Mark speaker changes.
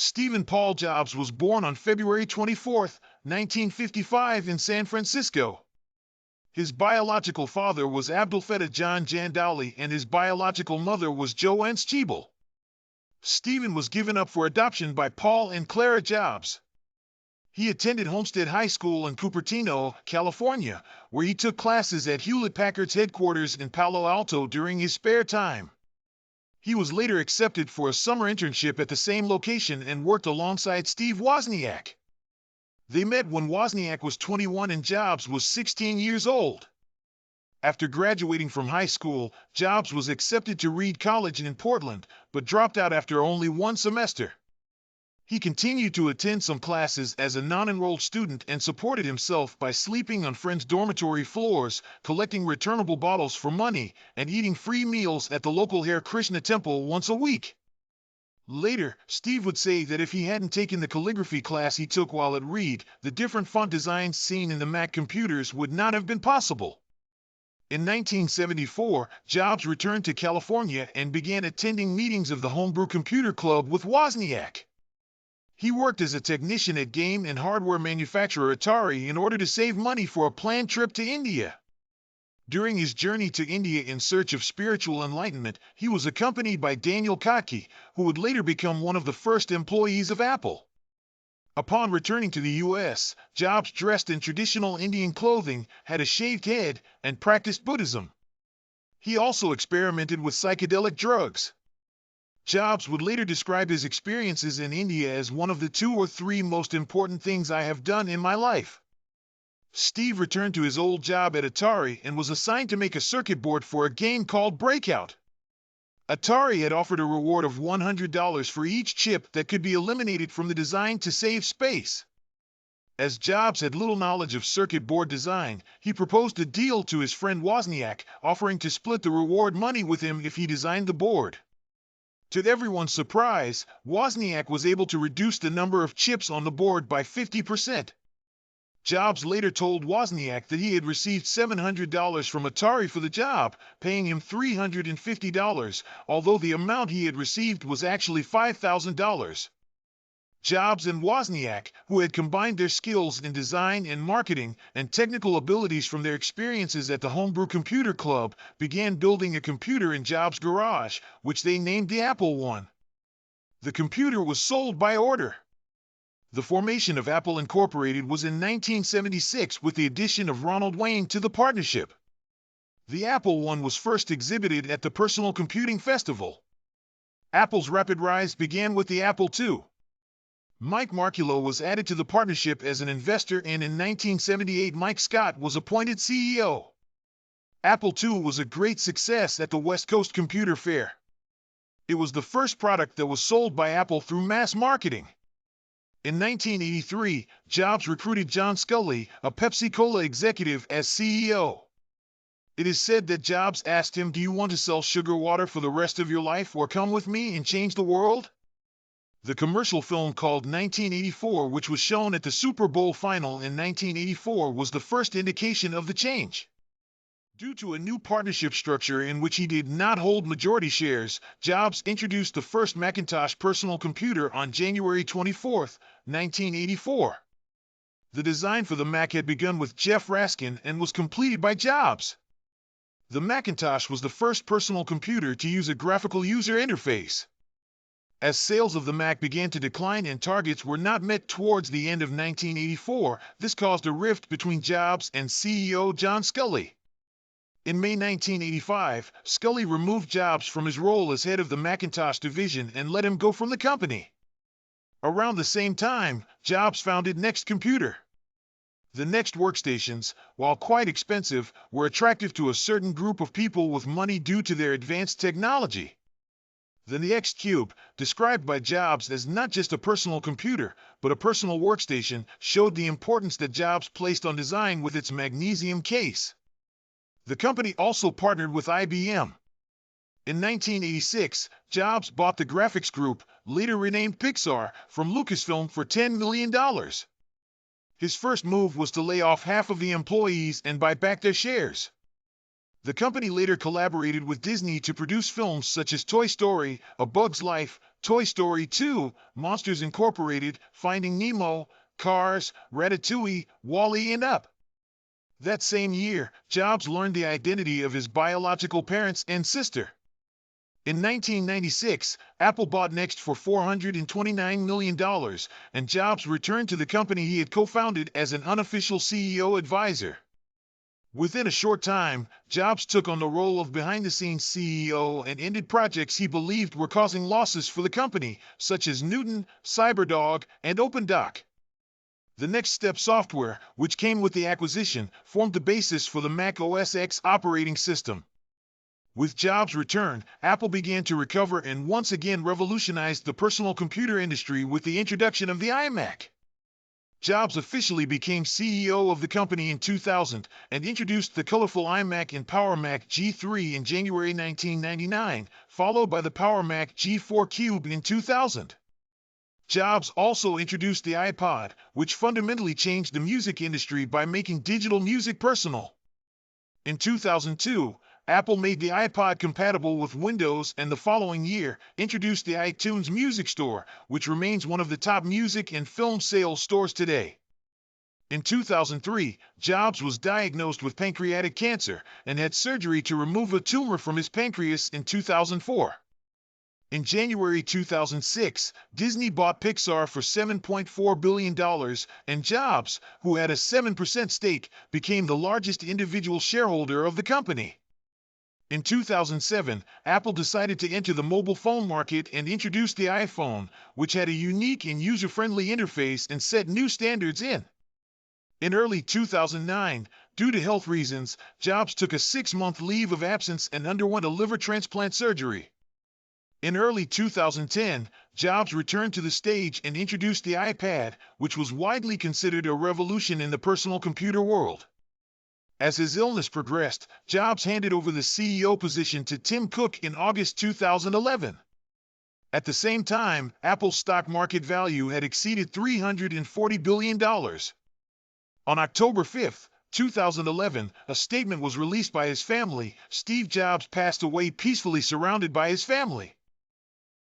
Speaker 1: Stephen Paul Jobs was born on February 24, 1955 in San Francisco. His biological father was Abdulfetta John Jandali and his biological mother was Joanne Schiebel. Stephen was given up for adoption by Paul and Clara Jobs. He attended Homestead High School in Cupertino, California, where he took classes at Hewlett-Packard's headquarters in Palo Alto during his spare time. He was later accepted for a summer internship at the same location and worked alongside Steve Wozniak. They met when Wozniak was 21 and Jobs was 16 years old. After graduating from high school, Jobs was accepted to Reed College in Portland, but dropped out after only one semester. He continued to attend some classes as a non-enrolled student and supported himself by sleeping on friends' dormitory floors, collecting returnable bottles for money, and eating free meals at the local Hare Krishna temple once a week. Later, Steve would say that if he hadn't taken the calligraphy class he took while at Reed, the different font designs seen in the Mac computers would not have been possible. In 1974, Jobs returned to California and began attending meetings of the Homebrew Computer Club with Wozniak. He worked as a technician at game and hardware manufacturer Atari in order to save money for a planned trip to India. During his journey to India in search of spiritual enlightenment, he was accompanied by Daniel Kotke, who would later become one of the first employees of Apple. Upon returning to the U.S., Jobs dressed in traditional Indian clothing, had a shaved head, and practiced Buddhism. He also experimented with psychedelic drugs. Jobs would later describe his experiences in India as one of the 2 or 3 most important things I have done in my life. Steve returned to his old job at Atari and was assigned to make a circuit board for a game called Breakout. Atari had offered a reward of $100 for each chip that could be eliminated from the design to save space. As Jobs had little knowledge of circuit board design, he proposed a deal to his friend Wozniak, offering to split the reward money with him if he designed the board. To everyone's surprise, Wozniak was able to reduce the number of chips on the board by 50%. Jobs later told Wozniak that he had received $700 from Atari for the job, paying him $350, although the amount he had received was actually $5,000. Jobs and Wozniak, who had combined their skills in design and marketing and technical abilities from their experiences at the Homebrew Computer Club, began building a computer in Jobs' garage, which they named the Apple I. The computer was sold by order. The formation of Apple Incorporated was in 1976 with the addition of Ronald Wayne to the partnership. The Apple I was first exhibited at the Personal Computing Festival. Apple's rapid rise began with the Apple II. Mike Marcullo was added to the partnership as an investor, and in 1978 Mike Scott was appointed CEO. Apple II was a great success at the West Coast Computer Fair. It was the first product that was sold by Apple through mass marketing. In 1983, Jobs recruited John Sculley, a Pepsi-Cola executive, as CEO. It is said that Jobs asked him, "Do you want to sell sugar water for the rest of your life or come with me and change the world?" The commercial film called 1984, which was shown at the Super Bowl final in 1984, was the first indication of the change. Due to a new partnership structure in which he did not hold majority shares, Jobs introduced the first Macintosh personal computer on January 24, 1984. The design for the Mac had begun with Jeff Raskin and was completed by Jobs. The Macintosh was the first personal computer to use a graphical user interface. As sales of the Mac began to decline and targets were not met towards the end of 1984, this caused a rift between Jobs and CEO John Sculley. In May 1985, Sculley removed Jobs from his role as head of the Macintosh division and let him go from the company. Around the same time, Jobs founded Next Computer. The Next workstations, while quite expensive, were attractive to a certain group of people with money due to their advanced technology. The Next Cube, described by Jobs as not just a personal computer, but a personal workstation, showed the importance that Jobs placed on design with its magnesium case. The company also partnered with IBM. In 1986, Jobs bought the graphics group, later renamed Pixar, from Lucasfilm for $10 million. His first move was to lay off half of the employees and buy back their shares. The company later collaborated with Disney to produce films such as Toy Story, A Bug's Life, Toy Story 2, Monsters Incorporated, Finding Nemo, Cars, Ratatouille, Wall-E, and Up. That same year, Jobs learned the identity of his biological parents and sister. In 1996, Apple bought Next for $429 million, and Jobs returned to the company he had co-founded as an unofficial CEO advisor. Within a short time, Jobs took on the role of behind-the-scenes CEO and ended projects he believed were causing losses for the company, such as Newton, CyberDog, and OpenDoc. The Next Step software, which came with the acquisition, formed the basis for the Mac OS X operating system. With Jobs' return, Apple began to recover and once again revolutionized the personal computer industry with the introduction of the iMac. Jobs officially became CEO of the company in 2000 and introduced the colorful iMac and PowerMac G3 in January 1999, followed by the PowerMac G4 Cube in 2000. Jobs also introduced the iPod, which fundamentally changed the music industry by making digital music personal. In 2002, Apple made the iPod compatible with Windows and the following year introduced the iTunes Music Store, which remains one of the top music and film sales stores today. In 2003, Jobs was diagnosed with pancreatic cancer and had surgery to remove a tumor from his pancreas in 2004. In January 2006, Disney bought Pixar for $7.4 billion, and Jobs, who had a 7% stake, became the largest individual shareholder of the company. In 2007, Apple decided to enter the mobile phone market and introduced the iPhone, which had a unique and user-friendly interface and set new standards in early 2009, due to health reasons, Jobs took a 6-month leave of absence and underwent a liver transplant surgery. In early 2010, Jobs returned to the stage and introduced the iPad, which was widely considered a revolution in the personal computer world. As his illness progressed, Jobs handed over the CEO position to Tim Cook in August 2011. At the same time, Apple's stock market value had exceeded $340 billion. On October 5, 2011, a statement was released by his family. Steve Jobs passed away peacefully surrounded by his family.